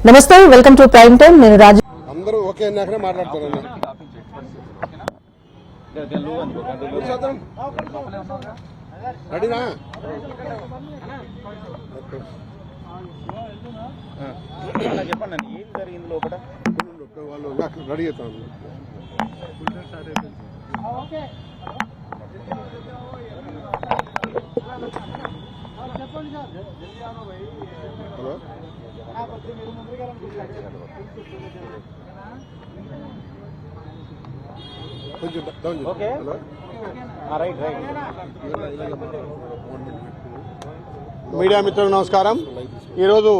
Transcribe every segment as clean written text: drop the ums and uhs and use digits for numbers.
నమస్తే, welcome to prime time. నేను రాజు. అందరూ ఓకే అన్నాకనే మాట్లాడతారు. రెడీనా? చెప్పండి, ఏం జరిగింది లోపల? వాళ్ళు రెడీ అవుతాను. హలో, కొంచెం down okay. Hello, right right. Media మిత్రులకు నమస్కారం. ఈరోజు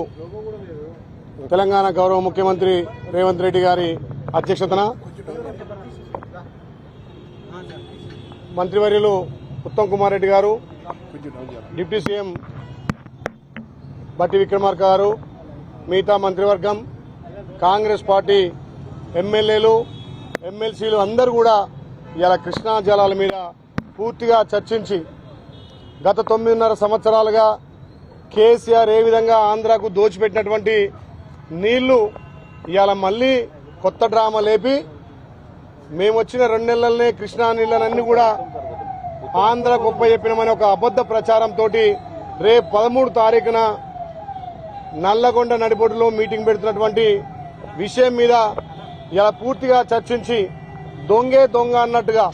తెలంగాణ గౌరవ ముఖ్యమంత్రి రేవంత్ రెడ్డి గారి అధ్యక్షతన మంత్రివర్యులు ఉత్తమ్ కుమార్ రెడ్డి గారు, డిప్యూటీ సీఎం బట్టి విక్రమార్క గారు, మిగతా మంత్రివర్గం, కాంగ్రెస్ పార్టీ ఎమ్మెల్యేలు, ఎమ్మెల్సీలు అందరూ కూడా ఇలా కృష్ణా జలాల మీద పూర్తిగా చర్చించి గత 9.5 సంవత్సరాలుగా కేసీఆర్ ఏ విధంగా ఆంధ్రాకు దోచిపెట్టినటువంటి నీళ్లు ఇవాళ మళ్లీ కొత్త డ్రామా లేపి మేము వచ్చిన 2 నెలలనే కృష్ణా నీళ్లనన్నీ కూడా ఆంధ్ర గొప్ప చెప్పినామని ఒక అబద్ద ప్రచారంతో రేపు 13 తారీఖున నల్లగొండ నడిబొడ్డులో మీటింగ్ పెడుతున్నటువంటి విషయం మీద ఇలా పూర్తిగా చర్చించి దొంగే దొంగ అన్నట్టుగా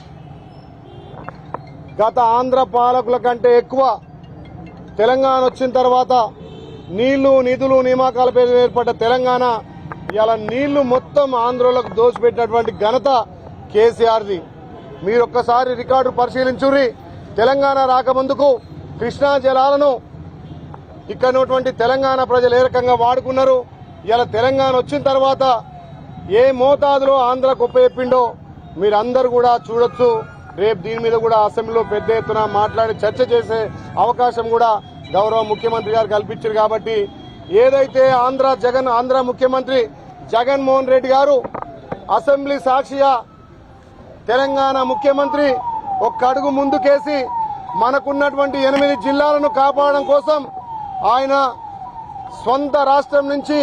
గత ఆంధ్ర పాలకుల కంటే ఎక్కువ తెలంగాణ వచ్చిన తర్వాత నీళ్లు నిధులు నియామకాల పేరు ఏర్పడ్డ తెలంగాణ ఇలా నీళ్లు మొత్తం ఆంధ్రలకు దోచిపెట్టినటువంటి ఘనత కేసీఆర్ది. మీరు ఒక్కసారి రికార్డు పరిశీలించుర్రి. తెలంగాణ రాకముందుకు కృష్ణా జలాలను ఇక్కడ ఉన్నటువంటి తెలంగాణ ప్రజలు ఏ రకంగా వాడుకున్నారు, ఇలా తెలంగాణ వచ్చిన తర్వాత ఏ మోతాదులో ఆంధ్ర గొప్ప చెప్పిండో మీరందరూ కూడా చూడొచ్చు. రేపు దీని మీద కూడా అసెంబ్లీలో పెద్ద ఎత్తున మాట్లాడి చర్చ చేసే అవకాశం కూడా గౌరవ ముఖ్యమంత్రి గారు కల్పించారు. కాబట్టి ఏదైతే ఆంధ్ర ముఖ్యమంత్రి జగన్మోహన్ రెడ్డి గారు అసెంబ్లీ సాక్షిగా తెలంగాణ ముఖ్యమంత్రి ఒక్క అడుగు ముందుకేసి మనకున్నటువంటి 8 జిల్లాలను కాపాడడం కోసం ఆయన సొంత రాష్ట్రం నుంచి,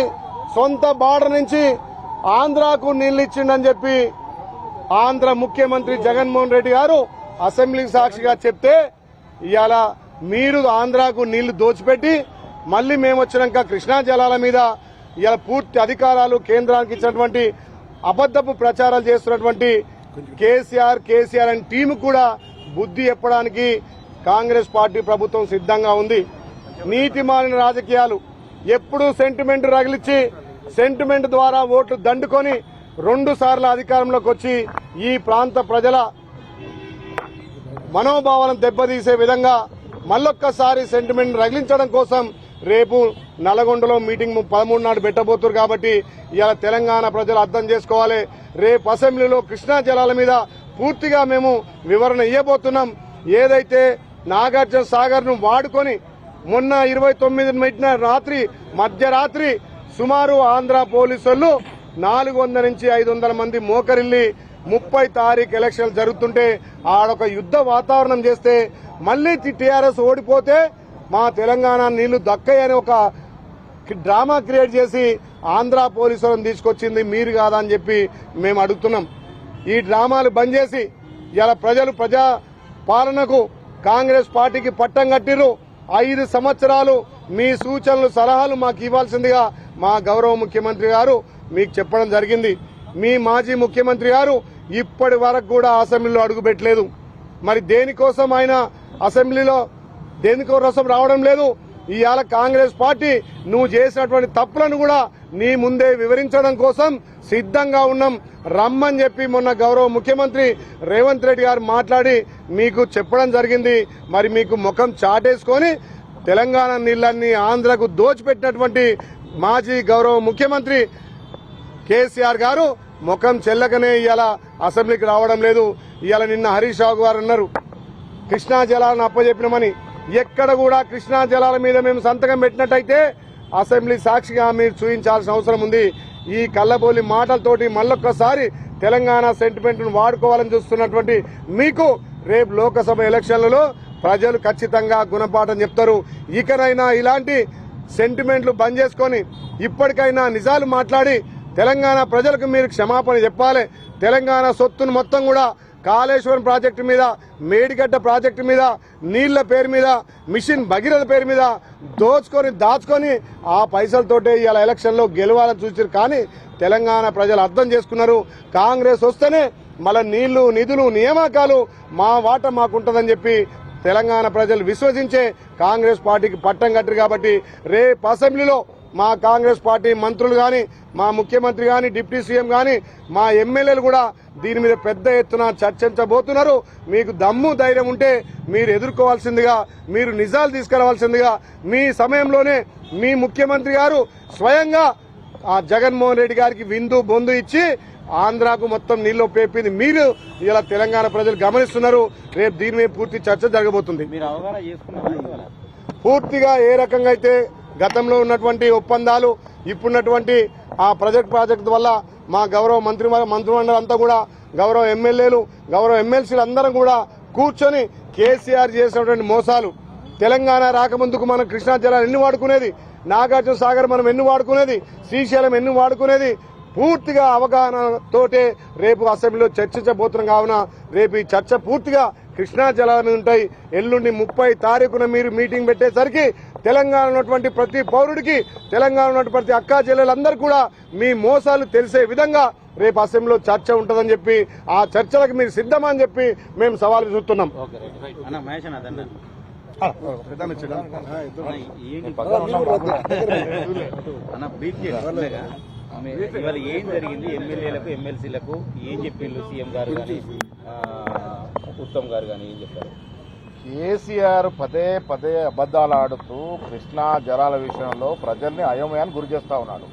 సొంత బార్డర్ నుంచి ఆంధ్రాకు నీళ్లు ఇచ్చిండని చెప్పి ఆంధ్ర ముఖ్యమంత్రి జగన్మోహన్ రెడ్డి గారు అసెంబ్లీ సాక్షిగా చెప్తే ఇవాళ మీరు ఆంధ్రాకు నీళ్లు దోచిపెట్టి మళ్లీ మేము వచ్చినాక కృష్ణా జలాల మీద ఇవాళ పూర్తి అధికారాలు కేంద్రానికి ఇచ్చినటువంటి అబద్దపు ప్రచారాలు చేస్తున్నటువంటి కేసీఆర్ అండ్ టీమ్ కూడా బుద్ధి చెప్పడానికి కాంగ్రెస్ పార్టీ ప్రభుత్వం సిద్ధంగా ఉంది. నీతి మాలిన రాజకీయాలు ఎప్పుడూ సెంటిమెంట్ రగిలిచ్చి సెంటిమెంట్ ద్వారా ఓట్లు దండుకొని 2 సార్లు అధికారంలోకి వచ్చి ఈ ప్రాంత ప్రజల మనోభావాలను దెబ్బతీసే విధంగా మళ్ళొక్కసారి సెంటిమెంట్ రగిలించడం కోసం రేపు నల్గొండలో మీటింగ్ 13 నాడు పెట్టబోతున్నారు. కాబట్టి ఇవాళ తెలంగాణ ప్రజలు అర్థం చేసుకోవాలి. రేపు అసెంబ్లీలో కృష్ణా జలాల మీద పూర్తిగా మేము వివరణ ఇవ్వబోతున్నాం. ఏదైతే నాగార్జున సాగర్ ను వాడుకొని మొన్న 29 మధ్యరాత్రి సుమారు ఆంధ్ర పోలీసులు 400 నుంచి 500 మంది మోకరిల్లి 30 తారీఖు ఎలక్షన్లు జరుగుతుంటే ఆడొక యుద్ధ వాతావరణం చేస్తే మళ్లీ టీఆర్ఎస్ ఓడిపోతే మా తెలంగాణ నీళ్లు దక్కయని ఒక డ్రామా క్రియేట్ చేసి ఆంధ్ర పోలీసులను తీసుకొచ్చింది మీరు కాదా అని చెప్పి మేము అడుగుతున్నాం. ఈ డ్రామాలు బంద్ చేసి ఇలా ప్రజలు ప్రజా పాలనకు కాంగ్రెస్ పార్టీకి పట్టం కట్టిర్రు. 5 సంవత్సరాలు మీ సూచనలు సలహాలు మాకు ఇవ్వాల్సిందిగా మా గౌరవ ముఖ్యమంత్రి గారు మీకు చెప్పడం జరిగింది. మీ మాజీ ముఖ్యమంత్రి గారు ఇప్పటి వరకు కూడా అసెంబ్లీలో అడుగుపెట్టలేదు. మరి దేనికోసం ఆయన అసెంబ్లీలో దేనికోసం రావడం లేదు? ఇవాళ కాంగ్రెస్ పార్టీ నువ్వు చేసినటువంటి తప్పులను కూడా నీ ముందే వివరించడం కోసం సిద్ధంగా ఉన్నాం, రమ్మని చెప్పి మొన్న గౌరవ ముఖ్యమంత్రి రేవంత్ రెడ్డి గారు మాట్లాడి మీకు చెప్పడం జరిగింది. మరి మీకు ముఖం చాటేసుకొని తెలంగాణ నీళ్లన్నీ ఆంధ్రకు దోచిపెట్టినటువంటి మాజీ గౌరవ ముఖ్యమంత్రి కేసీఆర్ గారు ముఖం చెల్లకనే ఇవాళ అసెంబ్లీకి రావడం లేదు. ఇవాళ నిన్న హరీష్ రావు గారు అన్నారు కృష్ణా జలాలను అప్పచెప్పినామని. ఎక్కడ కూడా కృష్ణా జలాల మీద మేము సంతకం పెట్టినట్టయితే అసెంబ్లీ సాక్షిగా మీరు చూపించాల్సిన అవసరం ఉంది. ఈ కల్లబోలి మాటలతోటి మళ్ళొక్కసారి తెలంగాణ సెంటిమెంట్ ను వాడుకోవాలని చూస్తున్నటువంటి మీకు రేపు లోకసభ ఎలక్షన్లలో ప్రజలు ఖచ్చితంగా గుణపాఠం చెప్తారు. ఇకనైనా ఇలాంటి సెంటిమెంట్లు బంద్ చేసుకొని ఇప్పటికైనా నిజాలు మాట్లాడి తెలంగాణ ప్రజలకు మీరు క్షమాపణ చెప్పాలి. తెలంగాణ సొత్తును మొత్తం కూడా కాళేశ్వరం ప్రాజెక్టు మీద, మేడిగడ్డ ప్రాజెక్టు మీద, నీళ్ల పేరు మీద, మిషన్ భగీరథ పేరు మీద దాచుకొని ఆ పైసలతోటే ఇవాళ ఎలక్షన్లో గెలవాలని చూసారు. కానీ తెలంగాణ ప్రజలు అర్థం చేసుకున్నారు. కాంగ్రెస్ వస్తేనే మళ్ళీ నీళ్లు, నిధులు, నియామకాలు మా వాట మాకుంటుందని చెప్పి తెలంగాణ ప్రజలు విశ్వసించే కాంగ్రెస్ పార్టీకి పట్టం కట్టరు. కాబట్టి రేపు అసెంబ్లీలో మా కాంగ్రెస్ పార్టీ మంత్రులు కానీ, మా ముఖ్యమంత్రి కానీ, డిప్యూటీ సీఎం కానీ, మా ఎమ్మెల్యేలు కూడా దీని మీద పెద్ద ఎత్తున చర్చించబోతున్నారు. మీకు దమ్ము ధైర్యం ఉంటే మీరు ఎదుర్కోవాల్సిందిగా, మీరు నిజాలు తీసుకురావాల్సిందిగా, మీ సమయంలోనే మీ ముఖ్యమంత్రి గారు స్వయంగా ఆ జగన్మోహన్ రెడ్డి గారికి విందు బొందు ఇచ్చి ఆంధ్రాకు మొత్తం నీళ్లు పేపింది మీరు ఇలా తెలంగాణ ప్రజలు గమనిస్తున్నారు. రేపు దీని మీద పూర్తి చర్చ జరగబోతుంది. మీరు అవగాహన చేసుకున్నారా? పూర్తిగా ఏ రకంగా అయితే గతంలో ఉన్నటువంటి ఒప్పందాలు, ఇప్పుడున్నటువంటి ఆ ప్రాజెక్టు వల్ల మా గౌరవ మంత్రిమండలి అంతా కూడా, గౌరవ ఎమ్మెల్యేలు, గౌరవ ఎమ్మెల్సీలు అందరం కూడా కూర్చొని కేసీఆర్ చేసినటువంటి మోసాలు, తెలంగాణ రాకముందుకు మనం కృష్ణా జలాలు ఎన్ని వాడుకునేది, నాగార్జున సాగర్ మనం ఎన్ని వాడుకునేది, శ్రీశైలం ఎన్ని వాడుకునేది, పూర్తిగా అవగాహనతోటే రేపు అసెంబ్లీలో చర్చించబోతున్నాం. కావున రేపు ఈ చర్చ పూర్తిగా కృష్ణా జలాలు ఉంటాయి. ఎల్లుండి 30 తారీఖున మీరు మీటింగ్ పెట్టేసరికి తెలంగాణ ఉన్నటువంటి ప్రతి పౌరుడికి, తెలంగాణ ఉన్నటువంటి ప్రతి అక్కా చెల్లెలందరూ కూడా మీ మోసాలు తెలిసే విధంగా రేపు అసెంబ్లీలో చర్చ ఉంటుందని చెప్పి, ఆ చర్చలకు మీరు సిద్ధమని చెప్పి మేము సవాల్ విసురుతున్నాం. ఇవాళ ఏం జరిగింది? ఎమ్మెల్యేలకు, ఎమ్మెల్సీలకు ఏం చెప్పిండ్రు సీఎం గారు కానీ, ఉత్తమ్ గారు కానీ ఏం చెప్పారు? కేసీఆర్ పదే పదే అబద్దాలు ఆడుతూ కృష్ణా జలాల విషయంలో ప్రజల్ని అయోమయాన్ని గురి చేస్తా ఉన్నాడు.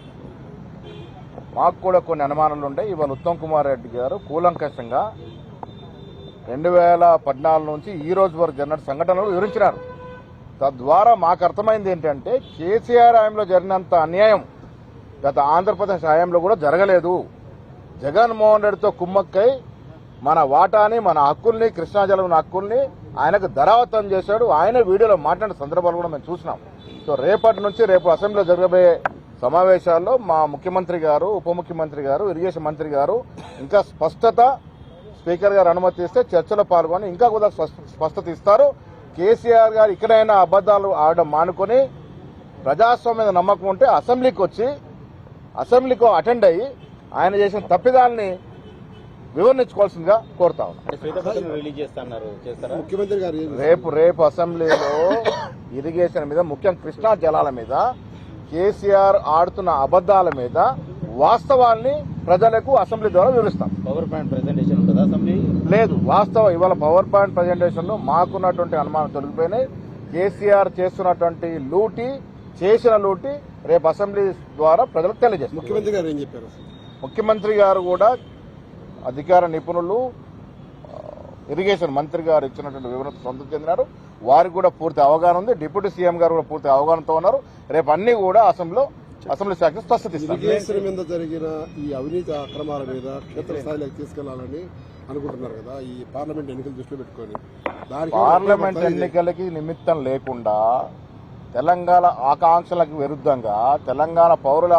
మాకు కూడా కొన్ని అనుమానాలు ఉంటాయి. ఇవాళ ఉత్తమ్ కుమార్ రెడ్డి గారు కూలంకషంగా 2014 నుంచి ఈ రోజు వరకు జరిగిన సంఘటనలు వివరించినారు. తద్వారా మాకు అర్థమైంది ఏంటంటే కేసీఆర్ హయాంలో జరిగినంత అన్యాయం గత ఆంధ్రప్రదేశ్ హయాంలో కూడా జరగలేదు. జగన్మోహన్ రెడ్డితో కుమ్మక్కై మన వాటాని, మన హక్కుల్ని, కృష్ణా జలం హక్కుల్ని ఆయనకు ధరావతం చేశాడు. ఆయన వీడియోలో మాట్లాడిన సందర్భాలు కూడా మేము చూసినాం. సో రేపటి నుంచి రేపు అసెంబ్లీలో జరగబోయే సమావేశాల్లో మా ముఖ్యమంత్రి గారు, ఉప ముఖ్యమంత్రి గారు, ఇరిగేషన్ మంత్రి గారు ఇంకా స్పష్టత, స్పీకర్ గారు అనుమతి ఇస్తే చర్చలో పాల్గొని ఇంకా కూడా స్పష్టత ఇస్తారు. కేసీఆర్ గారు ఇక్కడైనా అబద్దాలు ఆడడం మానుకొని ప్రజాస్వామ్య మీద నమ్మకం ఉంటే అసెంబ్లీకి వచ్చి అసెంబ్లీకి అటెండ్ అయ్యి ఆయన చేసిన తప్పిదాలని వివరించుకోవాల్సిందిగా కోరుతా ముఖ్యమంత్రి గారు రేపు అసెంబ్లీలో ఇరిగేషన్ మీద, ముఖ్యంగా కృష్ణా జలాల మీద, కేసీఆర్ ఆడుతున్న అబద్దాల మీద వాస్తవాల్ని ప్రజలకు అసెంబ్లీ ద్వారా వివరిస్తాం. పవర్ పాయింట్ ప్రెజెంటేషన్ ఉంటుందా అసెంబ్లీ? లేదు, వాస్తవం ఇవాళ పవర్ పాయింట్ ప్రెజెంటేషన్ లో మాకున్నటువంటి అనుమానం తొలగిపోయినాయి. కేసీఆర్ చేస్తున్నటువంటి చేసిన లూటి రేపు అసెంబ్లీ ద్వారా ప్రజలకు తెలియజేస్తారు. ముఖ్యమంత్రి గారు ఏం చెప్పారు? ముఖ్యమంత్రి గారు కూడా అధికార నిపుణులు, ఇరిగేషన్ మంత్రి గారు ఇచ్చినటువంటి వివరణ సొంతం చెందినారు. వారికి కూడా పూర్తి అవగాహన ఉంది. డిప్యూటీ సీఎం గారు కూడా పూర్తి అవగాహనతో ఉన్నారు. రేపు అన్ని కూడా అసెంబ్లీ శాఖ స్పష్టత ఇరిగేషన్ మీద జరిగిన ఈ అవినీతి అక్రమాల మీద క్షేత్రస్థాయిలోకి తీసుకెళ్లాలని అనుకుంటున్నారు కదా, ఈ పార్లమెంట్ ఎన్నికలు దృష్టిలో పెట్టుకొని. పార్లమెంట్ ఎన్నికలకి నిమిత్తం లేకుండా తెలంగాణ ఆకాంక్షలకు విరుద్ధంగా, తెలంగాణ పౌరుల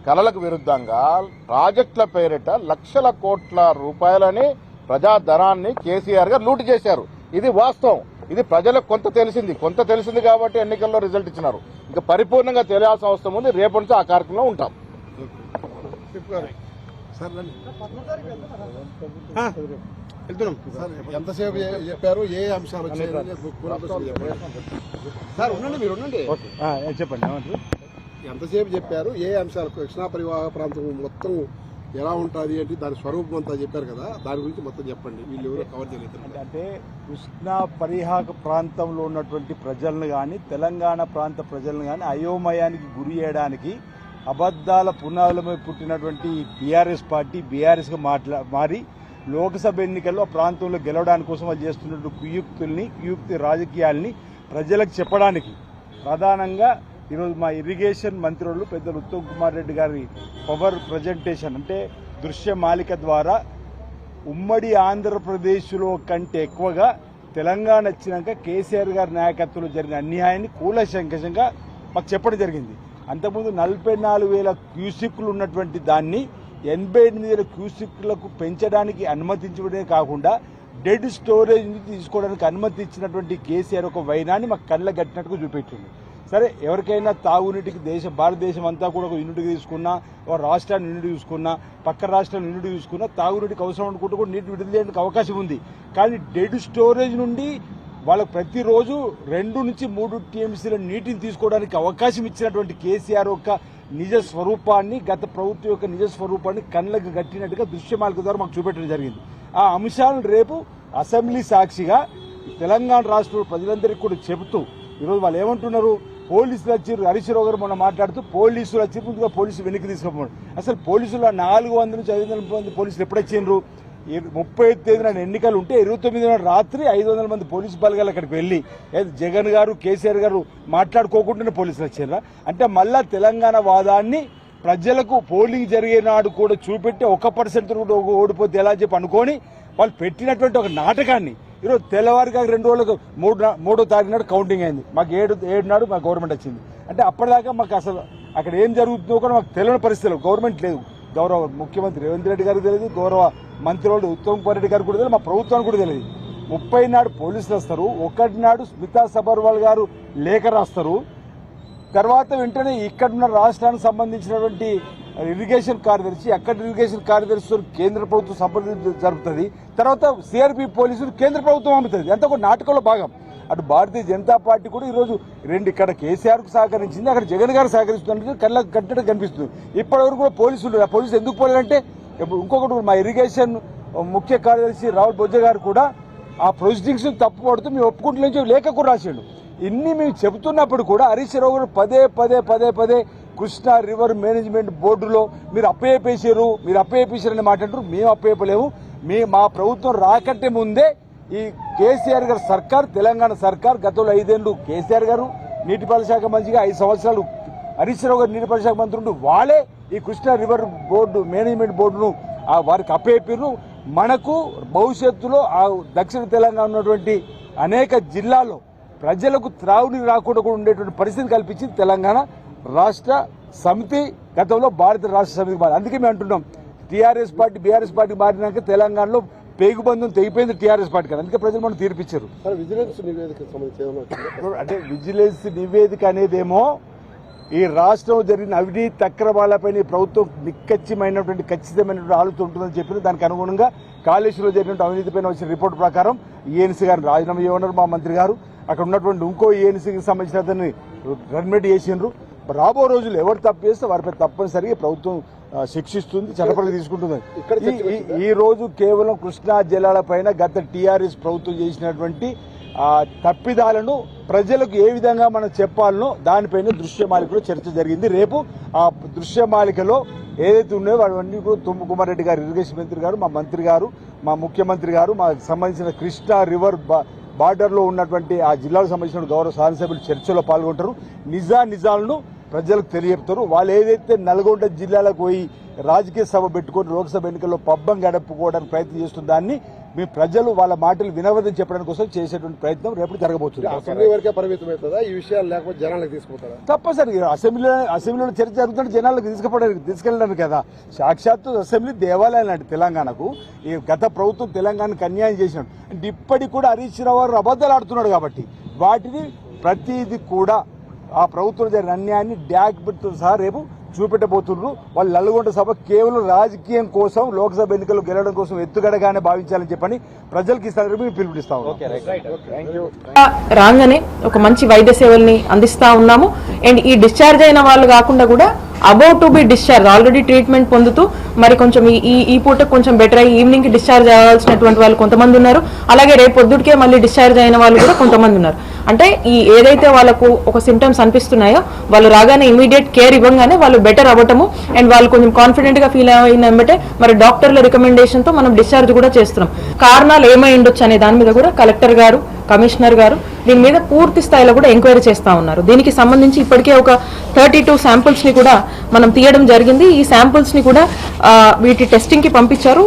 కలలకు విరుద్ధంగా ప్రాజెక్టుల పేరిట లక్షల కోట్ల రూపాయలని, ప్రజాధనాన్ని కేసీఆర్ గారు లూటు చేశారు. ఇది వాస్తవం. ఇది ప్రజలకు కొంత తెలిసింది కాబట్టి ఎన్నికల్లో రిజల్ట్ ఇచ్చినారు. ఇంకా పరిపూర్ణంగా తెలియాల్సిన అవసరం ఉంది. రేపటి నుంచి ఆ కార్యక్రమంలో ఉంటాం. ఎంతసేపు చెప్పారు, ఏ అంశాలు సార్? ఉండండి, మీరు ఉండండి. చెప్పండి. ఎంతసేపు చెప్పారు, ఏ అంశాలు, కృష్ణా పరివాహక ప్రాంతం మొత్తం ఎలా ఉంటుంది అంటే దాని స్వరూపం అంతా చెప్పారు కదా, దాని గురించి మొత్తం చెప్పండి. వీళ్ళు ఎవరో కవర్ చేయలేదు. అంటే కృష్ణా పరివాహక ప్రాంతంలో ఉన్నటువంటి ప్రజలను కానీ, తెలంగాణ ప్రాంత ప్రజలను కానీ అయోమయానికి గురి చేయడానికి అబద్దాల పునాదులపై పుట్టినటువంటి బీఆర్ఎస్ పార్టీ బీఆర్ఎస్గా మారి లోక్సభ ఎన్నికల్లో ప్రాంతంలో గెలవడానికి కోసం వాళ్ళు చేస్తున్నటువంటి కుయుక్తి రాజకీయాల్ని ప్రజలకు చెప్పడానికి ప్రధానంగా ఈరోజు మా ఇరిగేషన్ మంత్రులు పెద్దలు ఉత్తమ్ కుమార్ రెడ్డి గారి పవర్ ప్రజెంటేషన్ అంటే దృశ్య మాలిక ద్వారా ఉమ్మడి ఆంధ్రప్రదేశ్లో కంటే ఎక్కువగా తెలంగాణ వచ్చినాక కేసీఆర్ గారి నాయకత్వంలో జరిగిన అన్యాయాన్ని కూలంకషంగా మాకు చెప్పడం జరిగింది. అంతకుముందు 44,000 క్యూసిక్లు ఉన్నటువంటి దాన్ని 88,000 క్యూసిక్లకు పెంచడానికి అనుమతించడమే కాకుండా డెడ్ స్టోరేజ్ నుంచి తీసుకోవడానికి అనుమతి ఇచ్చినటువంటి కేసీఆర్ ఒక వైనాన్ని మాకు కళ్ళ గట్టినట్టుగా చూపెట్టింది. సరే, ఎవరికైనా తాగునీటికి భారతదేశం అంతా కూడా ఒక యూనిట్ తీసుకున్నా, ఒక రాష్ట్రాన్ని యూనిట్ చూసుకున్నా, పక్క రాష్ట్రాన్ని యూనిట్ చూసుకున్నా, తాగునీటికి అవసరం అనుకుంటూ కూడా నీటి విడుదల చేయడానికి అవకాశం ఉంది. కానీ డెడ్ స్టోరేజ్ నుండి వాళ్ళకు ప్రతిరోజు 2 నుంచి 3 టీఎంసీల నీటిని తీసుకోవడానికి అవకాశం ఇచ్చినటువంటి కేసీఆర్ యొక్క నిజ స్వరూపాన్ని, గత ప్రభుత్వం యొక్క నిజ స్వరూపాన్ని కళ్ళకు గట్టినట్టుగా దృశ్యమాలిక ద్వారా మాకు చూపెట్టడం జరిగింది. ఆ అంశాలను రేపు అసెంబ్లీ సాక్షిగా తెలంగాణ రాష్ట్ర ప్రజలందరికీ కూడా చెబుతూ ఈరోజు వాళ్ళు ఏమంటున్నారు, పోలీసులు వచ్చి హరీష్ రావు గారు మొన్న మాట్లాడుతూ పోలీసులు వచ్చి ముందుగా పోలీసులు వెనక్కి తీసుకోమన్నారు. అసలు పోలీసులు 400 నుంచి 500 మంది పోలీసులు ఎప్పుడు వచ్చిండ్రు? 30వ తేదీన ఎన్నికలు ఉంటే 29వ రాత్రి 500 మంది పోలీసు బలగాలు అక్కడికి వెళ్ళి జగన్ గారు కేసీఆర్ గారు మాట్లాడుకోకుండానే పోలీసులు వచ్చారా? అంటే మళ్ళా తెలంగాణ వాదాన్ని ప్రజలకు పోలింగ్ జరిగే నాడు కూడా చూపెట్టి 1% కూడా ఓడిపోతే ఎలా చెప్పి అనుకొని వాళ్ళు పెట్టినటువంటి ఒక నాటకాన్ని ఈరోజు తెల్లవారుగా 2 రోజులకు 3వ తారీఖు నాడు కౌంటింగ్ అయింది. మాకు 7 నాడు మా గవర్నమెంట్ వచ్చింది. అంటే అప్పటిదాకా మాకు అసలు అక్కడ ఏం జరుగుతుందో కూడా మాకు తెలియని పరిస్థితులు. గవర్నమెంట్ లేదు. గౌరవ ముఖ్యమంత్రి రేవంత్ రెడ్డి గారికి తెలియదు, గౌరవ మంత్రులు ఉత్తమ్ కుమార్ రెడ్డి గారికి కూడా తెలియదు, మా ప్రభుత్వానికి కూడా తెలియదు. 30 నాడు పోలీసులు వస్తారు, 1 నాడు స్మితా సబర్వాల్ గారు లేఖ రాస్తారు. తర్వాత వెంటనే ఇక్కడున్న రాష్ట్రానికి సంబంధించినటువంటి ఇరిగేషన్ కార్యదర్శి, అక్కడ ఇరిగేషన్ కార్యదర్శితో కేంద్ర ప్రభుత్వం సంప్రదింపు జరుపుతుంది. తర్వాత సిఆర్పి పోలీసులు కేంద్ర ప్రభుత్వం పంపుతుంది. అంతా ఒక నాటకంలో భాగం. అటు భారతీయ జనతా పార్టీ కూడా ఈరోజు ఇక్కడ కేసీఆర్కు సహకరించింది, అక్కడ జగన్ గారు సహకరిస్తుంది, కళ్ళకు కట్టడం కనిపిస్తుంది. ఇప్పటివరకు కూడా పోలీసులు ఎందుకు పోలేదంటే ఇంకొకటి మా ఇరిగేషన్ ముఖ్య కార్యదర్శి రాహుల్ బొజ్జ గారు కూడా ఆ ప్రొసీడింగ్స్ తప్పు పడుతూ మేము ఒప్పుకుంటున్న లేఖ కూడా రాశాడు. ఇన్ని మేము చెబుతున్నప్పుడు కూడా హరీష్ రావు గారు పదే కృష్ణా రివర్ మేనేజ్మెంట్ బోర్డులో మీరు అప్పయ్యేసారని మాట్లాడారు. మేము అప్పయ్యలేము. మా ప్రభుత్వం రాకట్టే ముందే ఈ కేసీఆర్ గారు సర్కార్, తెలంగాణ సర్కార్ గతంలో 5 ఏళ్లు కేసీఆర్ గారు నీటిపారుదల శాఖ మంత్రిగా, 5 సంవత్సరాలు హరీష్ రావు గారు నీటిపారుదల శాఖ మంత్రి ఉంటూ వాళ్ళే ఈ కృష్ణా రివర్ బోర్డు మేనేజ్మెంట్ బోర్డును వారికి అప్పయ్యారు. మనకు భవిష్యత్తులో ఆ దక్షిణ తెలంగాణ ఉన్నటువంటి అనేక జిల్లాల్లో ప్రజలకు త్రాగునీరు రాకుండా కూడా ఉండేటువంటి పరిస్థితి కల్పించింది తెలంగాణ రాష్ట్ర సమితి, గతంలో భారత రాష్ట్ర సమితి. అందుకే మేము అంటున్నాం, టీఆర్ఎస్ పార్టీ బీఆర్ఎస్ పార్టీ మారినాక తెలంగాణలో పేగుబంధం తెగిపోయింది టీఆర్ఎస్ పార్టీ కానీ. అందుకే ప్రజలు మనం తీర్పిచ్చారు. అంటే విజిలెన్స్ నివేదిక అనేదేమో ఈ రాష్ట్రంలో జరిగిన అవినీతి అక్రమాలపైన ప్రభుత్వం నిక్కచ్చిమైనటువంటి ఖచ్చితమైనటువంటి ఆలోచన ఉంటుందని చెప్పిన దానికి అనుగుణంగా కాళేశ్వరంలో జరిగినటువంటి అవినీతిపైన వచ్చిన రిపోర్టు ప్రకారం ఈఎన్సీ గారిని రాజీనామా చేయమన్నారు మా మంత్రి గారు. అక్కడ ఉన్నటువంటి ఇంకో ఈఎన్సీకి సంబంధించిన దాన్ని రెడ్మిట్ చేసిండ్రు. రాబో రోజులు ఎవరు తప్పు చేస్తే వారిపై తప్పనిసరిగా ప్రభుత్వం శిక్షిస్తుంది, చట్టపరంగా తీసుకుంటుంది. ఈ రోజు కేవలం కృష్ణా జలాలపైన గత టీఆర్ఎస్ ప్రభుత్వం చేసినటువంటి తప్పిదాలను ప్రజలకు ఏ విధంగా మనం చెప్పాలనో దానిపైన దృశ్యమాలికలో చర్చ జరిగింది. రేపు ఆ దృశ్యమాలికలో ఏదైతే ఉన్నాయో వాటివన్నీ కూడా ఉత్తమ్ కుమార్ రెడ్డి గారు, ఇరిగేషన్ మంత్రి గారు, మా మంత్రి గారు, మా ముఖ్యమంత్రి గారు, మాకు సంబంధించిన కృష్ణా రివర్ బార్డర్లో ఉన్నటువంటి ఆ జిల్లాకు సంబంధించిన గౌరవ శాసనసభ్యులు చర్చలో పాల్గొంటారు. నిజాలను ప్రజలకు తెలియపుతారు. వాళ్ళు ఏదైతే నల్గొండ జిల్లాలకు పోయి రాజకీయ సభ పెట్టుకొని లోక్సభ ఎన్నికల్లో పబ్బం గడుపుకోవడానికి ప్రయత్నం చేస్తున్న దాన్ని మీ ప్రజలు వాళ్ళ మాటలు వినవద్దని చెప్పడానికి కోసం చేసేటువంటి ప్రయత్నం రేపు జరగబోతుంది. అసెంబ్లీ వరకే పరిమితమవుతుందా ఈ విషయాలు, లేకపోతే జనాలకు తీసుకుపోతారా? తప్పనిసరి అసెంబ్లీలో చర్చ జరుగుతుంటే జనాలకు తీసుకెళ్ళడానికి కదా. సాక్షాత్తు అసెంబ్లీ దేవాలయం లాంటి తెలంగాణకు ఈ గత ప్రభుత్వం తెలంగాణకు అన్యాయం చేసినట్టు. అంటే ఇప్పటికి కూడా హరీష్ రావు గారు అబద్ధాలు ఆడుతున్నాడు కాబట్టి వాటిని ప్రతిదీ కూడా ఆ ప్రభుత్వం జరిగిన అన్యాయాన్ని డ్యాక్ పెడుతూ సహా రేపు చూపెట్టబోతున్నారు. వాళ్ళు నల్గొండ సభ కేవలం రాజకీయం కోసం, లోక్సభ ఎన్నికలు గెలవడం కోసం ఎత్తుగడగానే భావించాలని చెప్పని ప్రజలకి పిలుపునిస్తాము. రాగానే ఒక మంచి వైద్య సేవల్ని అందిస్తా ఉన్నాము. అండ్ ఈ డిశ్చార్జ్ అయిన వాళ్ళు కాకుండా కూడా about to be discharge already treatment పొందుతూ మరి కొంచెం ఈ పూట కొంచెం బెటర్ అయ్యి ఈవినింగ్ కి డిశ్చార్జ్ అవ్వాల్సినటువంటి వాళ్ళు కొంతమంది ఉన్నారు. అలాగే రేపు పొద్దుటికే మళ్ళీ డిశ్చార్జ్ అయిన వాళ్ళు కూడా కొంతమంది ఉన్నారు. అంటే ఈ ఏదైతే వాళ్ళకు ఒక సిమ్టమ్స్ అనిపిస్తున్నాయో వాళ్ళు రాగానే ఇమీడియట్ కేర్ ఇవ్వగానే వాళ్ళు బెటర్ అవ్వటము అండ్ వాళ్ళు కొంచెం కాన్ఫిడెంట్ గా ఫీల్ అయినంబటే మరి డాక్టర్ల రికమెండేషన్ తో మనం డిశ్చార్జ్ కూడా చేస్తున్నాం. కారణాలు ఏమై ఉండొచ్చు అనే దాని మీద కూడా కలెక్టర్ గారు, కమిషనర్ గారు దీని మీద పూర్తి స్థాయిలో కూడా ఎంక్వైరీ చేస్తా ఉన్నారు. దీనికి సంబంధించి ఇప్పటికే ఒక 32 శాంపుల్స్ ని కూడా మనం తీయడం జరిగింది. ఈ శాంపుల్స్ ని కూడా వీటి టెస్టింగ్ కి పంపించారు.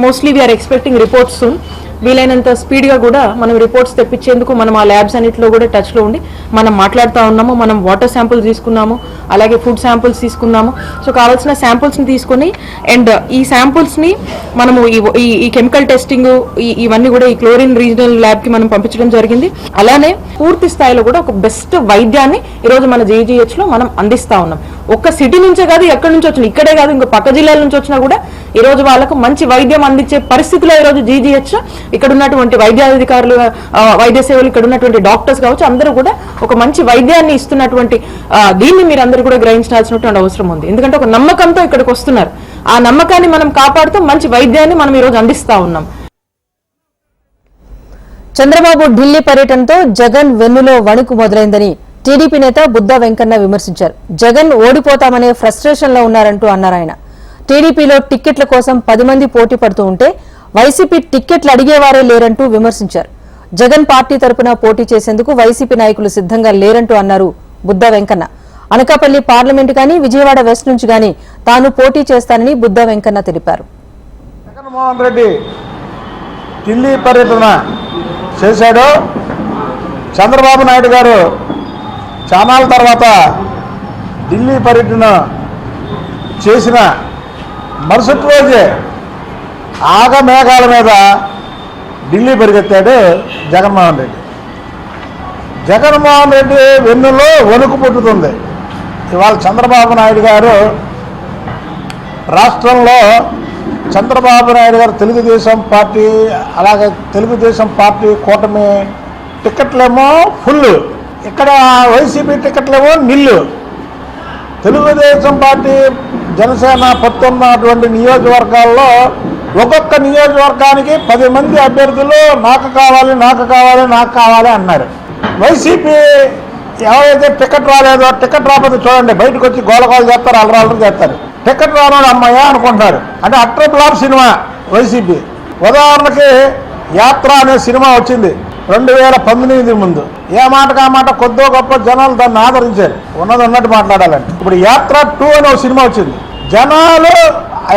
Mostly we are expecting reports soon. వీలైనంత స్పీడ్గా కూడా మనం రిపోర్ట్స్ తెప్పించేందుకు మనం ఆ ల్యాబ్స్ అన్నింటిలో కూడా టచ్లో ఉండి మనం మాట్లాడుతూ ఉన్నాము. మనం వాటర్ శాంపుల్స్ తీసుకున్నాము, అలాగే ఫుడ్ శాంపుల్స్ తీసుకున్నాము. సో కావాల్సిన శాంపుల్స్ని తీసుకొని అండ్ ఈ శాంపుల్స్ని మనము ఈ కెమికల్ టెస్టింగ్ ఇవన్నీ కూడా ఈ క్లోరిన్ రీజనల్ ల్యాబ్కి మనం పంపించడం జరిగింది. అలానే పూర్తి స్థాయిలో కూడా ఒక బెస్ట్ వైద్యాన్ని ఈరోజు మన జీజీహెచ్లో మనం అందిస్తూ ఉన్నాం. ఒక్క సిటీ నుంచే కాదు, ఎక్కడి నుంచి వచ్చినా, ఇక్కడే కాదు, ఇంకా పక్క జిల్లాల నుంచి వచ్చినా కూడా ఈరోజు వాళ్ళకు మంచి వైద్యం అందించే పరిస్థితిలో ఈరోజు జీజీహెచ్ ఇక్కడ ఉన్నటువంటి వైద్యాధికారులు, వైద్య సేవలు, ఇక్కడ ఉన్నటువంటి డాక్టర్స్ కావచ్చు, అందరూ కూడా ఒక మంచి వైద్యాన్ని ఇస్తున్నటువంటి దీన్ని మీరు అందరూ కూడా గ్రహించాల్సినటువంటి అవసరం ఉంది. ఎందుకంటే ఒక నమ్మకంతో ఇక్కడికి వస్తున్నారు. ఆ నమ్మకాన్ని మనం కాపాడుతూ మంచి వైద్యాన్ని మనం ఈరోజు అందిస్తా ఉన్నాం. చంద్రబాబు ఢిల్లీ పర్యటనతో జగన్ వెన్నులో వణుకు మొదలైందని టీడీపీ నేత బుద్దా వెంకన్న విమర్శించారు. జగన్ ఓడిపోతామనే ఫ్రస్ట్రేషన్ లో ఉన్నారంటూ అన్నారు ఆయన. టీడీపీలో టిక్కెట్ల కోసం 10 మంది పోటీ పడుతూ ఉంటే వైసీపీ టిక్కెట్లు అడిగేవారే లేరంటూ విమర్శించారు. జగన్ పార్టీ తరపున పోటీ చేసేందుకు వైసీపీ నాయకులు సిద్ధంగా లేరంటూ అన్నారు బుద్దా వెంకన్న. అనకాపల్లి పార్లమెంటు గాని, విజయవాడ వెస్ట్ నుంచి గాని తాను పోటీ చేస్తానని బుద్దా వెంకన్న తెలిపారు. జగన్మోహన్ రెడ్డి ఢిల్లీ పర్యటన చేశాడు. చంద్రబాబు నాయుడు గారు చానాల తర్వాత ఢిల్లీ పర్యటన చేసిన మరుసటి రోజే ఆగమేఘాల మీద ఢిల్లీ పరిగెత్తాడు జగన్మోహన్ రెడ్డి. జగన్మోహన్ రెడ్డి వెన్నులో వణుకు పుట్టుతుంది. ఇవాళ చంద్రబాబు నాయుడు గారు రాష్ట్రంలో చంద్రబాబు నాయుడు గారు తెలుగుదేశం పార్టీ, అలాగే తెలుగుదేశం పార్టీ కూటమి టికెట్లేమో ఫుల్, ఇక్కడ వైసీపీ టికెట్లేమో నిల్లు. తెలుగుదేశం పార్టీ జనసేన పట్టున్నటువంటి నియోజకవర్గాల్లో ఒక్కొక్క నియోజకవర్గానికి 10 మంది అభ్యర్థులు నాకు కావాలి, నాకు కావాలి, నాకు కావాలి అన్నారు. వైసీపీ ఎవరైతే టికెట్ రాలేదో, టికెట్ రాకపోతే చూడండి బయటకు వచ్చి గోలగోలు చేస్తారు, అల్లరాలు చేస్తారు. టికెట్ రానోడు అమ్మాయ అనుకుంటున్నారు. అంటే అట్టర్ ఫ్లాప్ సినిమా వైసీపీ. ఉదాహరణకి యాత్ర అనే సినిమా వచ్చింది 2019 ముందు. ఏ మాటకు ఆ మాట కొద్దో గొప్ప జనాలు దాన్ని ఆదరించారు. ఉన్నది ఉన్నట్టు మాట్లాడాలంటే ఇప్పుడు యాత్ర 2 అనే ఒక సినిమా వచ్చింది. జనాలు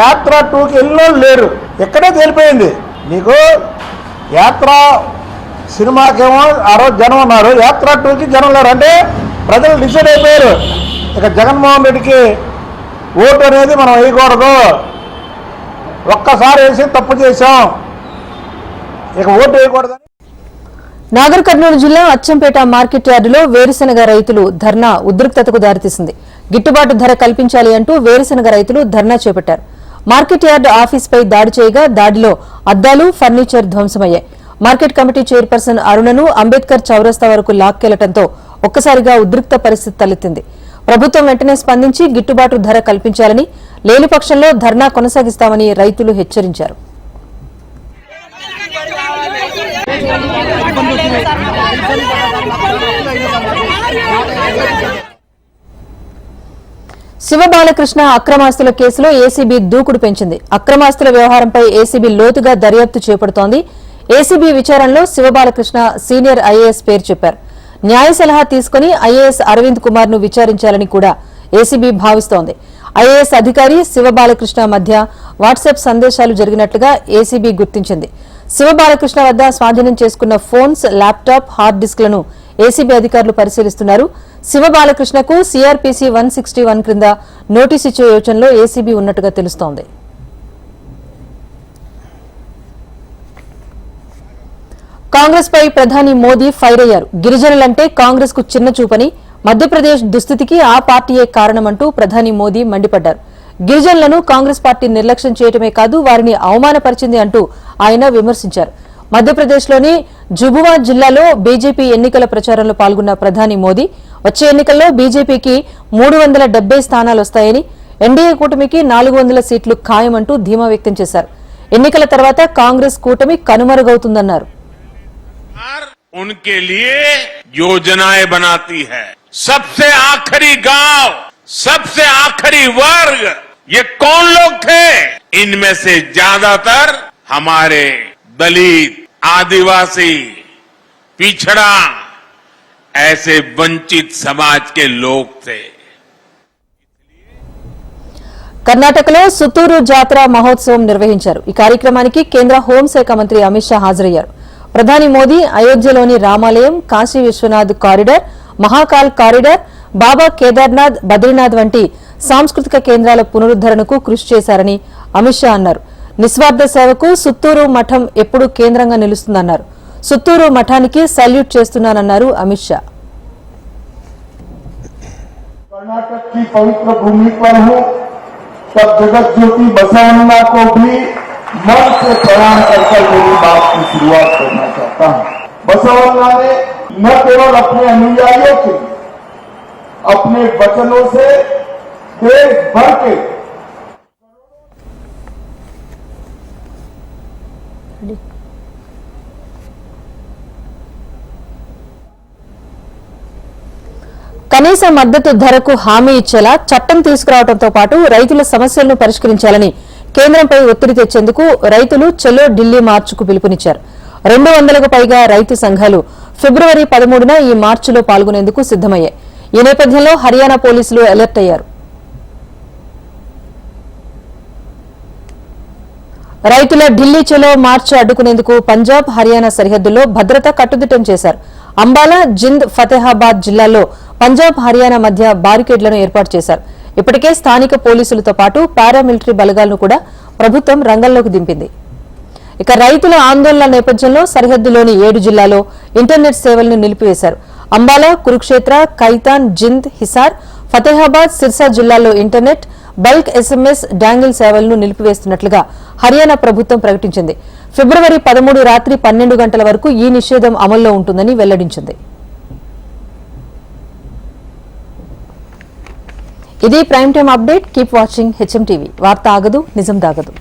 యాత్ర 2కి వెళ్ళినోళ్ళు లేరు. ఎక్కడే తేలిపోయింది. నీకు యాత్ర సినిమాకేమో ఆ రోజు జనం ఉన్నారు, యాత్ర 2కి జనం లేరు. అంటే ప్రజలు డిసైడ్ అయిపోయారు, ఇక జగన్మోహన్ రెడ్డికి ఓటు అనేది మనం వేయకూడదు, ఒక్కసారి వేసి తప్పు చేశాం, ఇక ఓటు వేయకూడదని. నాగర్ కర్నూలు జిల్లా అచ్చంపేట మార్కెట్ యార్డులో వేరుశనగ రైతులు ధర్నా ఉద్రిక్తతకు దారితీసింది. గిట్టుబాటు ధర కల్పించాలి అంటూ వేరుశనగ రైతులు ధర్నా చేపట్టారు. మార్కెట్ యార్డు ఆఫీస్పై దాడి చేయగా దాడిలో అద్దాలు, ఫర్నిచర్ ధ్వంసమయ్యాయి. మార్కెట్ కమిటీ చైర్పర్సన్ అరుణను అంబేద్కర్ చౌరస్తా వరకు లాక్కెళ్లడంతో ఒక్కసారిగా ఉద్రిక్త పరిస్థితి తలెత్తింది. ప్రభుత్వం వెంటనే స్పందించి గిట్టుబాటు ధర కల్పించాలని, లేని పక్షంలో ధర్నా కొనసాగిస్తామని రైతులు హెచ్చరించారు. శివబాలకృష్ణ అక్రమాస్తుల కేసులో ఏసీబీ దూకుడు పెంచింది. అక్రమాస్తుల వ్యవహారంపై ఏసీబీ లోతుగా దర్యాప్తు చేపడుతోంది. ఏసీబీ విచారణలో శివబాలకృష్ణ సీనియర్ ఐఏఎస్ పేరు చెప్పారు. న్యాయ సలహా తీసుకుని ఐఏఎస్ అరవింద్ కుమార్ ను విచారించాలని కూడా ఏసీబీ భావిస్తోంది. ఐఏఎస్ అధికారి శివబాలకృష్ణ మధ్య వాట్సాప్ సందేశాలు జరిగినట్లుగా ఏసీబీ గుర్తించింది. శివబాలకృష్ణ వద్ద స్వాధీనం చేసుకున్న ఫోన్స్, ల్యాప్టాప్, హార్డ్ డిస్క్లను ఏసీబీ అధికారులు పరిశీలిస్తున్నారు. శివబాలకృష్ణకు సీఆర్పీసీ 161 క్రింద నోటీసు ఇచ్చే యోచనలో ఏసీబీ ఉన్నట్టుగా తెలుస్తోంది. కాంగ్రెస్ పై ప్రధాని మోదీ ఫైర్ అయ్యారు. గిరిజనులంటే కాంగ్రెస్ కు చిన్న చూపని, మధ్యప్రదేశ్ దుస్థితికి ఆ పార్టీయే కారణమంటూ ప్రధాని మోదీ మండిపడ్డారు. గిరిజనులను కాంగ్రెస్ పార్టీ నిర్లక్ష్యం చేయటమే కాదు, వారిని అవమానపరిచింది అంటూ ఆయన విమర్శించారు. మధ్యప్రదేశ్లోని జుబువా జిల్లాలో బీజేపీ ఎన్నికల ప్రచారంలో పాల్గొన్న ప్రధాని మోదీ వచ్చే ఎన్నికల్లో బీజేపీకి 370 స్థానాలు వస్తాయని, ఎన్డీఏ కూటమికి 400 సీట్లు ఖాయమంటూ ధీమా వ్యక్తం చేశారు. ఎన్నికల తర్వాత కాంగ్రెస్ కూటమి కనుమరుగవుతుందన్నారు. उनके लिए योजनाएं बनाती है. सबसे आखिरी गांव, सबसे आखिरी वर्ग, ये कौन लोग थे? इनमें से ज्यादातर हमारे दलित, आदिवासी, पिछड़ा, ऐसे वंचित समाज के लोग थे. కర్ణాటకలో సుత్తూరు జాతర మహోత్సవం నిర్వహించారు. ఈ కార్యక్రమానికి కేంద్ర హోంశాఖ మంత్రి అమిత్ షా హాజరయ్యారు. ప్రధాని మోదీ అయోధ్యలోని రామాలయం, కాశీ విశ్వనాథ్ కారిడార్, మహాకాల్ కారిడార్, బాబా కేదార్నాథ్, బద్రీనాథ్ వంటి సాంస్కృతిక కేంద్రాల పునరుద్దరణకు కృషి చేశారని అమిత్ షా అన్నారు. నిస్వార్థ సేవకు సుత్తూరు మఠం ఎప్పుడూ కేంద్రంగా నిలుస్తుందన్నారు. సుత్తూరు మఠానికి సల్యూట్ చేస్తున్నానన్నారు అమిత్ షా. कर्नाटक की पवित्र भूमि पर हूं, तब जगत ज्योति बसवन्ना को भी मन से प्रणाम करके मेरी बात की शुरुआत करना चाहता हूं। बसवन्ना ने न केवल अपने अनुयायियों के अपने वचनों से देश भर के కనీస మద్దతు ధరకు హామీ ఇచ్చేలా చట్టం తీసుకురావడంతో పాటు రైతుల సమస్యలను పరిష్కరించాలని కేంద్రంపై ఒత్తిడి తెచ్చేందుకు రైతులు చలో ఢిల్లీ మార్చుకు పిలుపునిచ్చారు. 200కు పైగా రైతు సంఘాలు ఫిబ్రవరి 13న ఈ మార్చిలో పాల్గొనేందుకు సిద్దమయ్యాయి. ఈ నేపథ్యంలో హర్యానా పోలీసులు అలర్ట్ అయ్యారు. రైతుల ఢిల్లీ చలో మార్చ్ అడ్డుకునేందుకు పంజాబ్, హర్యానా సరిహద్దుల్లో భద్రత కట్టుదిట్టం చేశారు. అంబాలా, జింద్, ఫతేహాబాద్ జిల్లాల్లో పంజాబ్, హర్యానా మధ్య బారికేడ్లను ఏర్పాటు చేశారు. ఇప్పటికే స్థానిక పోలీసులతో పాటు పారామిలిటరీ బలగాలను కూడా ప్రభుత్వం రంగంలోకి దింపింది. ఇక రైతుల ఆందోళన నేపథ్యంలో సరిహద్దులోని 7 జిల్లాల్లో ఇంటర్నెట్ సేవలను నిలిపివేశారు. అంబాలా, కురుక్షేత్ర, కైతాన్, జింద్, హిసార్, ఫతేహాబాద్, సిర్సా జిల్లాల్లో ఇంటర్నెట్, బల్క్ ఎస్ఎంఎస్, డాంగిల్ సేవలను నిలిపివేస్తున్నట్లుగా హర్యానా ప్రభుత్వం ప్రకటించింది. ఫిబ్రవరి 13 రాత్రి 12 గంటల వరకు ఈ నిషేధం అమల్లో ఉంటుందని వెల్లడించింది. ఇది prime time update. Keep watching HM TV. వార్త ఆగదు, నిజం దాగదు.